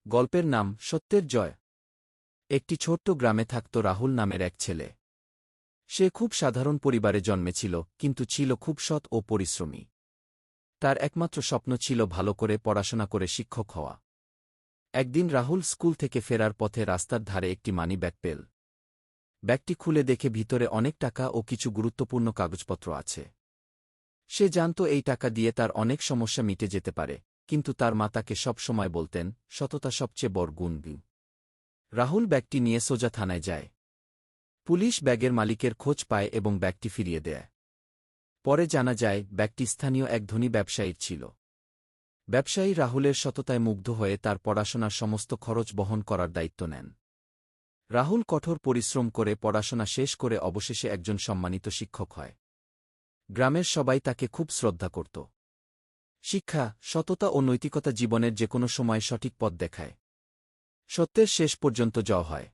গল্পের নাম সত্যের জয়। একটি ছোট্ট গ্রামে থাকত রাহুল নামের এক ছেলে। সে খুব সাধারণ পরিবারে জন্মেছিল, কিন্তু ছিল খুব সৎ ও পরিশ্রমী। তার একমাত্র স্বপ্ন ছিল ভালো করে পড়াশোনা করে শিক্ষক হওয়া। একদিন রাহুল স্কুল থেকে ফেরার পথে রাস্তার ধারে একটি মানি ব্যাগ পেল। ব্যাগটি খুলে দেখে ভিতরে অনেক টাকা ও কিছু গুরুত্বপূর্ণ কাগজপত্র আছে। সে জানত এই টাকা দিয়ে তার অনেক সমস্যা মিটে যেতে পারে, কিন্তু তার মা তাকে সব সময় বলতেন, সততা সবচেয়ে বড় গুণ। রাহুল ব্যাগটি নিয়ে সোজা থানায় যায়। পুলিশ ব্যাগের মালিকের খোঁজ পায় এবং ব্যাগটি ফিরিয়ে দেয়। পরে জানা যায় ব্যাগটি স্থানীয় এক ধনী ব্যবসায়ীর ছিল। ব্যবসায়ী রাহুলের সততায় মুগ্ধ হয়ে তার পড়াশোনার সমস্ত খরচ বহন করার দায়িত্ব নেন। রাহুল কঠোর পরিশ্রম করে পড়াশোনা শেষ করে অবশেষে একজন সম্মানিত শিক্ষক হয়। গ্রামের সবাই তাকে খুব শ্রদ্ধা করত। শিক্ষা, সততা ও নৈতিকতা জীবনের যেকোনো সময় সঠিক পথ দেখায়। সত্যের শেষ পর্যন্ত জয় হয়।